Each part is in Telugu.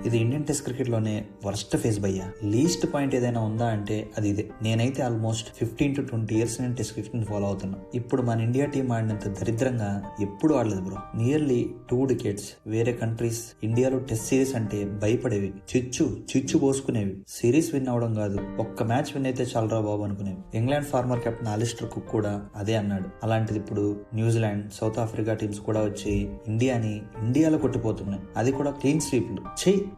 ఇది ఇండియన్ టెస్ట్ క్రికెట్ లోనే వర్స్ట్ ఫేజ్ భయ్యా. లీస్ట్ పాయింట్ ఏదైనా ఉందా అంటే అది ఇదే. నేనైతే ఆల్మోస్ట్ 15 to 20 years నేను టెస్ట్ క్రికెట్ ని ఫాలో అవుతున్నా. ఇప్పుడు మన ఇండియా టీం ఆడినంత దరిద్రంగా ఎప్పుడు ఆడలేదు బ్రో. నియర్లీ 2 decades వేరే కంట్రీస్ ఇండియాలో టెస్ట్ సిరీస్ అంటే భయపడేవి, చిచ్చు పోసుకునేవి. సిరీస్ విన్ అవడం కాదు, ఒక్క మ్యాచ్ విన్ అయితే చాలరా బాబు అనుకునేవి. England former captain Alastair Cook కూడా అదే అన్నాడు. అలాంటిది ఇప్పుడు న్యూజిలాండ్, సౌత్ ఆఫ్రికా టీమ్స్ కూడా వచ్చి ఇండియాలో కొట్టిపోతున్నాయి. అది కూడా క్లీన్ స్వీప్లు.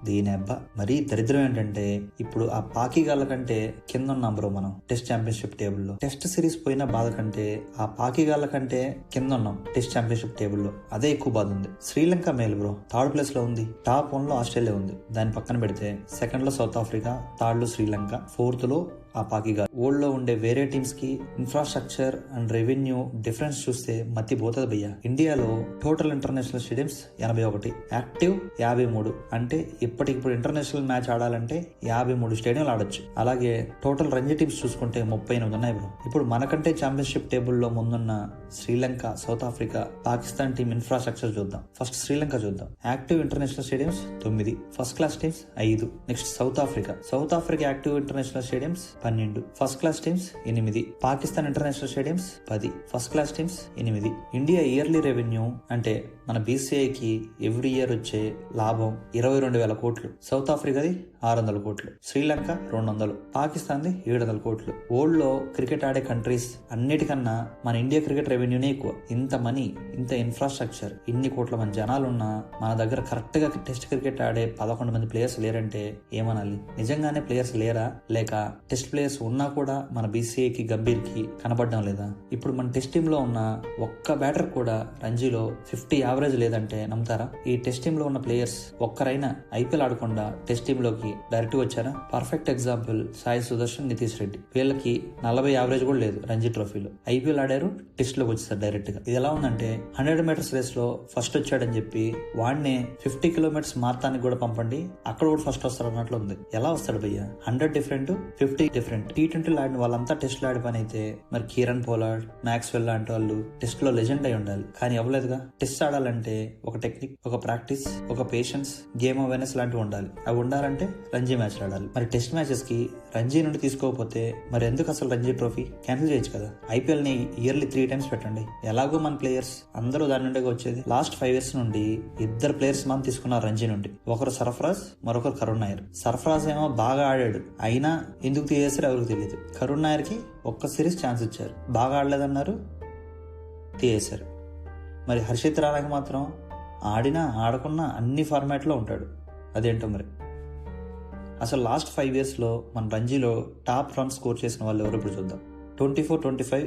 దీని అబ్బా మరీ దరిద్రం ఏంటంటే ఇప్పుడు ఆ పాకిగాళ్ళ కంటే కింద ఉన్నాం బ్రో మనం టెస్ట్ ఛాంపియన్షిప్ టేబుల్లో. టెస్ట్ సిరీస్ పోయిన బాధ కంటే ఆ పాకిగాళ్ళ కంటే కింద ఉన్నాం టెస్ట్ ఛాంపియన్షిప్ టేబుల్లో. అదే ఎక్కువ బాధ ఉంది. శ్రీలంక మేలు బ్రో, 3rd place లో ఉంది. టాప్ 1 లో ఆస్ట్రేలియా ఉంది. దాని పక్కన పెడితే 2nd లో సౌత్ ఆఫ్రికా, 3rd లో శ్రీలంక, 4th లో ఆ పాకిగా. వరల్డ్ లో ఉండే వేరే టీమ్స్ కి ఇన్ఫ్రాస్ట్రక్చర్ అండ్ రెవెన్యూ డిఫరెన్స్ చూస్తే మతి పోతుంది భయ్యా. ఇండియాలో టోటల్ ఇంటర్నేషనల్ స్టేడియంస్ 81, యాక్టివ్ 53. అంటే ఇప్పటికిప్పుడు ఇంటర్నేషనల్ మ్యాచ్ ఆడాలంటే 53 స్టేడియంలు ఆడొచ్చు. అలాగే టోటల్ రంజీ టీమ్స్ చూసుకుంటే 38 ఉన్నాయి బ్రో. ఇప్పుడు మనకంటే ఛాంపియన్షిప్ టేబుల్లో ముందున్న Sri Lanka, south Africa, Pakistan team infrastructure చూద్దాం. ఫస్ట్ శ్రీలంక చూద్దాం. Active international stadiums 9, first class teams 5. Next south Africa active international stadiums 12, first class teams 8. Pakistan international stadiums 10, first class teams 8. India yearly revenue అంటే మన బీసీఐకి ఎవ్రీ ఇయర్ వచ్చే లాభం 22,000 కోట్లు. సౌత్ ఆఫ్రికాది 600 కోట్లు, శ్రీలంక 200, పాకిస్తాన్ది 700 కోట్లు. వరల్డ్ లో క్రికెట్ ఆడే కంట్రీస్ అన్నిటికన్నా మన ఇండియా క్రికెట్ రెవెన్యూనే ఎక్కువ. ఇంత మనీ, ఇంత ఇన్ఫ్రాస్ట్రక్చర్, ఇన్ని కోట్ల మంది జనాలున్నా మన దగ్గర కరెక్ట్ గా టెస్ట్ క్రికెట్ ఆడే 11 మంది ప్లేయర్స్ లేరంటే ఏమనాలి? నిజంగానే ప్లేయర్స్ లేరా, లేక టెస్ట్ ప్లేయర్స్ ఉన్నా కూడా మన బీసీఐకి, గంభీర్ కి కనబడడం లేదా? ఇప్పుడు మన టెస్ట్ టీమ్ లో ఉన్న ఒక్క బ్యాటర్ కూడా రంజీలో 50 యావరేజ్ లేదంటే నమ్ముతారా? ఈ టెస్ట్ టీమ్ లో ఉన్న ప్లేయర్స్ ఒక్కరైనా ఐపీఎల్ ఆడకుండా టెస్ట్ టీమ్ లోకి డైరెక్ట్ గా వచ్చారా? Perfect example Sai Sudarshan, Nitish Reddy. వీళ్ళకి 40 యావరేజ్ కూడా లేదు రంజీ ట్రోఫీలో. ఐపీఎల్ ఆడారు, టెస్ట్ లోకి వచ్చేసారు డైరెక్ట్ గా. ఇది ఎలా ఉందంటే 100 meters రేస్ లో ఫస్ట్ వచ్చాడని చెప్పి వాడినే 50 kilometers మారతానికి కూడా పంపండి, అక్కడ కూడా ఫస్ట్ వస్తారు అన్నట్లు ఉంది. ఎలా వస్తాడు భయ్యా? 100 డిఫరెంట్, 50 డిఫరెంట్. T20 ఆడిన వాళ్ళంతా టెస్ట్ లో ఆడి పని అయితే మరి కిరణ్ పోలార్డ్, మ్యాక్స్వెల్ లాంటి వాళ్ళు టెస్ట్ లో లెజెండ్ అయి ఉండాలి. కానీ అవ్వలేదుగా. టెస్ట్ ఆడాలంటే ఒక టెక్నిక్, ఒక ప్రాక్టీస్, ఒక పేషెన్స్, గేమ్ అవేర్నెస్ లాంటివి ఉండాలి. అవి ఉండాలంటే రంజీ మ్యాచ్ ఆడాలి. మరి టెస్ట్ మ్యాచెస్ కి రంజీ నుండి తీసుకోకపోతే మరి ఎందుకు అసలు రంజీ ట్రోఫీ క్యాన్సిల్ చేయొచ్చు కదా? ఐపీఎల్ ని ఇయర్లీ 3 times పెట్టండి. ఎలాగో మన ప్లేయర్స్ అందరూ దాని నుండి వచ్చేది. లాస్ట్ 5 years నుండి 2 players మనం తీసుకున్నారు రంజీ నుండి. ఒకరు సర్ఫరాజ్, మరొకరు కరుణ్ నాయర్. సర్ఫరాజ్ ఏమో బాగా ఆడాడు, అయినా ఎందుకు తీసేసారు ఎవరికి తెలియదు. కరుణ్ నాయర్ కి ఒక్క సిరీస్ ఛాన్స్ ఇచ్చారు, బాగా ఆడలేదన్నారు, తీసేశారు. మరి హర్షిత్ రాణాకి మాత్రం ఆడినా ఆడకున్నా అన్ని ఫార్మాట్లో ఉంటాడు. అదేంటో మరి. అసలు లాస్ట్ 5 years లో మన రంజీలో టాప్ రన్ స్కోర్ చేసిన వాళ్ళు ఎవరు ఇప్పుడు చూద్దాం. 24-25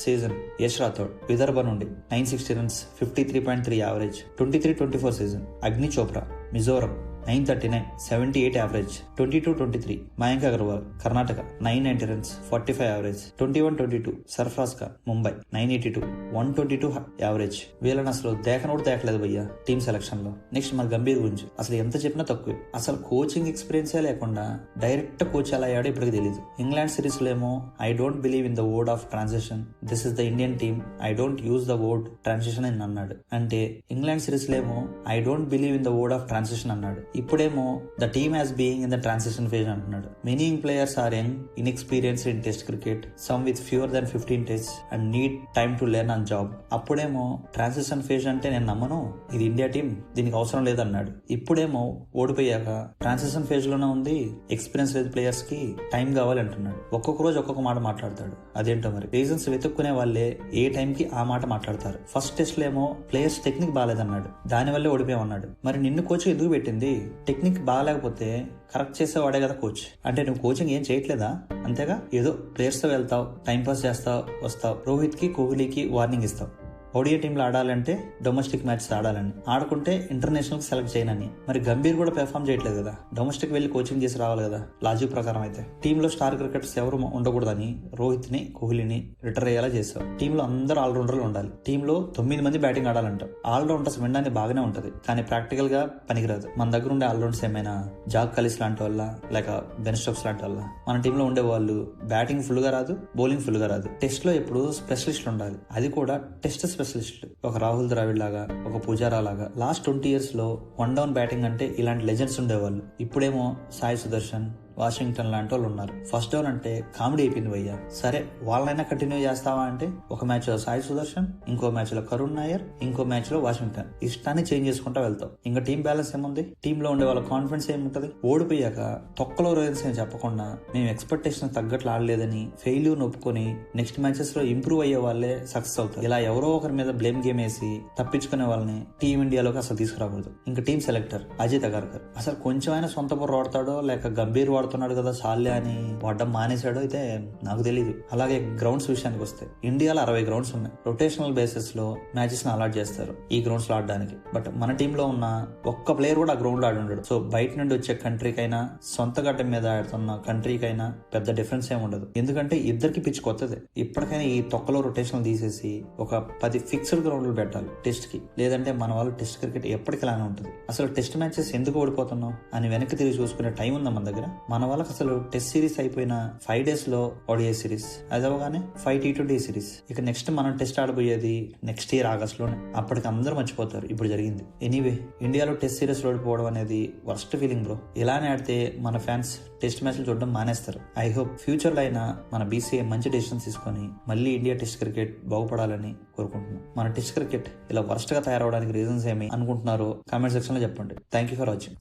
సీజన్ యష్ రాథోడ్, విదర్భ నుండి 960 runs, 53.3 యావరేజ్. 23-24 సీజన్ అగ్ని Chopra, Mizoram 939, 78 average. 22-23 Mayank Agarwal, Karnataka 990 runs, 45 average. 21-22 Sarfaraz Khan, Mumbai 982, 122 average. వీళ్ళని అసలు దేకనోడు దేకలేదు భయ్యా టీమ్ సెలక్షన్ లో. నెక్స్ట్ మన గంభీర్ గురించి అసలు ఎంత చెప్పినా తక్కువే. అసలు కోచింగ్ ఎక్స్పీరియన్సే లేకుండా డైరెక్ట్ కోచ్ ఎలా అయ్యాడో ఇప్పటికి తెలియదు. ఇంగ్లాండ్ సిరీస్ లో ఏమో I don't believe in the word of transition, this is the Indian team, I don't use the word transition అని అన్నాడు. అంటే ఇంగ్లాండ్ సిరీస్ లో ఏమో I don't believe in the word of transition అన్నాడు. ఇప్పుడేమో the team has being in the transition phase అంటున్నాడు. Many players are young, inexperienced in test cricket, some with fewer than 15 tests and need time to learn on job. అప్పుడేమో ట్రాన్సిషన్ ఫేజ్ అంటే నేను నమ్మను, ఇది ఇండియా టీం, దీనికి అవసరం లేదన్నాడు. ఇప్పుడేమో ఓడిపోయాక ట్రాన్సిషన్ ఫేజ్ లోనే ఉంది, ఎక్స్పీరియన్స్ లేదు, ప్లేయర్స్ కి టైం కావాలి అంటున్నాడు. ఒక్కొక్క రోజు ఒక్కొక్క మాట మాట్లాడతాడు. అదేంటో మరి. రీజన్స్ వెతుక్కునే వాళ్ళే ఏ టైం కి ఆ మాట మాట్లాడతారు. ఫస్ట్ టెస్ట్ లో ఏమో ప్లేయర్స్ టెక్నిక్ బాగాలేదన్నాడు, దాని వల్లే ఓడిపోయామన్నాడు. మరి నిన్ను కోచ్ ఎందుకు పెట్టింది? టెక్నిక్ బాగాలేకపోతే కరెక్ట్ చేసేవాడే కదా కోచ్. అంటే నువ్వు కోచింగ్ ఏం చేయట్లేదా? అంతేగా, ఏదో ప్లేయర్స్ తో వెళ్తావు, టైం పాస్ చేస్తావు, వస్తావు. రోహిత్ కి, కోహ్లీకి వార్నింగ్ ఇస్తావు. ఓడియా టీంలో ఆడాలంటే డొమెస్టిక్ మ్యాచెస్ ఆడాలని, ఆడుకుంటే ఇంటర్నేషనల్ సెలెక్ట్ చేయనని. మరి గంభీర్ కూడా పెర్ఫామ్ చేయట్లేదు కదా, డొమెస్టిక్ వెళ్లి కోచింగ్ చేసి రావాలి కదా లాజిక్ ప్రకారం. అయితే టీంలో స్టార్ క్రికెటర్స్ ఎవరు ఉండకూడదని రోహిత్ ని, కోహ్లీని రిటైర్ అయ్యేలా చేశారు. టీంలో అందరూ ఆల్రౌండర్లు ఉండాలి. టీంలో 9 మంది బ్యాటింగ్ ఆడాలంటారు. ఆల్రౌండర్స్ వినడానికి బాగానే ఉంటది, కానీ ప్రాక్టికల్ గా పనికిరాదు. మన దగ్గర ఉండే ఆల్రౌండర్స్ ఏమైనా జాక్ కలిస్ లాంటి వాళ్ళ, లేక బెన్ స్టోక్స్ లాంటి వాళ్ళ? మన టీంలో ఉండే వాళ్ళు బ్యాటింగ్ ఫుల్ గా రాదు, బౌలింగ్ ఫుల్ గా రాదు. టెస్ట్ లో ఎప్పుడు స్పెషలిస్టులు ఉండాలి, అది కూడా టెస్ట్ స్పెషలిస్టులు, ఒక రాహుల్ ద్రావిడ్ లాగా, ఒక పుజారా లాగా. లాస్ట్ 20 years లో వన్ డౌన్ బ్యాటింగ్ అంటే ఇలాంటి లెజెండ్స్ ఉండేవాళ్ళు. ఇప్పుడేమో సాయి సుదర్శన్, వాషింగ్టన్ లాంటి వాళ్ళు ఉన్నారు. ఫస్ట్ డౌన్ అంటే కామెడీ అయిపోయింది భయ్య. సరే వాళ్ళైనా కంటిన్యూ చేస్తావా అంటే ఒక మ్యాచ్ లో సాయి సుదర్శన్, ఇంకో మ్యాచ్ లో కరుణ్ నాయర్, ఇంకో మ్యాచ్ లో వాషింగ్టన్. ఇష్టాన్ని చేంజ్ చేసుకుంటా వెళ్తాం. ఇంకా టీం బ్యాలెన్స్ ఏముంది? టీమ్ లో ఉండే వాళ్ళ కాన్ఫిడెన్స్ ఏముంటది? ఓడిపోయాక తొక్కలో రోజన్స్ అని చెప్పకుండా మేము ఎక్స్పెక్టేషన్ తగ్గట్లు ఆడలేదని ఫెయిల్యూర్ ఒప్పుకొని నెక్స్ట్ మ్యాచెస్ లో ఇంప్రూవ్ అయ్యే వాళ్ళే సక్సెస్ అవుతారు. ఇలా ఎవరో ఒకరి మీద బ్లేమ్ గేమ్ వేసి తప్పించుకునే వాళ్ళని టీం ఇండియాలోకి అసలు తీసుకురాకూడదు. ఇంకా టీం సెలెక్టర్ అజిత్ అగర్కర్ అసలు కొంచెమైనా సొంత బుర్ర వాడతాడో లేక గంభీర్ వాడుతున్నాడు కదా సాల్యా అని వాడడం మానేశాడో అయితే నాకు తెలియదు. అలాగే గ్రౌండ్స్ విషయానికి వస్తే ఇండియాలో 60 గ్రౌండ్స్ ఉన్నాయి. రొటేషనల్ బేసిస్ లో మ్యాచెస్ ని అలాట్ చేస్తారు ఈ గ్రౌండ్స్ లో ఆడడానికి. బట్ మన టీంలో ఉన్న ఒక్క ప్లేయర్ కూడా ఆ గ్రౌండ్ లో ఆడి ఉండడు. సో బయట నుండి వచ్చే కంట్రీకైనా సొంత గడ్డ మీద ఆడుతున్న కంట్రీకైనా పెద్ద డిఫరెన్స్ ఏమి ఉండదు. ఎందుకంటే ఇద్దరికి పిచ్ కొత్తదే. ఇప్పటికైనా ఈ తొక్కలో రొటేషనల్ తీసేసి ఒక 10 ఫిక్స్డ్ గ్రౌండ్లు పెట్టాలి టెస్ట్ కి. లేదంటే మన వాళ్ళు టెస్ట్ క్రికెట్ ఎప్పటికిలానే ఉంటుంది. అసలు టెస్ట్ మ్యాచెస్ ఎందుకు ఓడిపోతున్నాం అని వెనక్కి తిరిగి చూసుకునే టైం ఉందా మన దగ్గర? మన వాళ్ళకి అసలు టెస్ట్ సిరీస్ అయిపోయిన 5 days లో ఓడిఐ సిరీస్, అది అవగానే 5 T20 సిరీస్. ఇక నెక్స్ట్ మనం టెస్ట్ ఆడబోయేది నెక్స్ట్ ఇయర్ ఆగస్ట్ లోనే. అప్పటికి అందరూ మర్చిపోతారు ఇప్పుడు జరిగింది. ఎనీవే, ఇండియాలో టెస్ట్ సిరీస్ ఓడిపోవడం అనేది వర్స్ట్ ఫీలింగ్ బ్రో. ఇలానే ఆడితే మన ఫ్యాన్స్ టెస్ట్ మ్యాచ్లు చూడడం మానేస్తారు. ఐ హోప్ ఫ్యూచర్ లో అయినా మన BCCI మంచి డెసిషన్ తీసుకొని మళ్ళీ ఇండియా టెస్ట్ క్రికెట్ బాగుపడాలని కోరుకుంటున్నాం. మన టెస్ట్ క్రికెట్ ఇలా వర్స్ట్ గా తయారవడానికి రీజన్స్ ఏమి అనుకుంటున్నారో కామెంట్ సెక్షన్ లో చెప్పండి. Thank you for watching.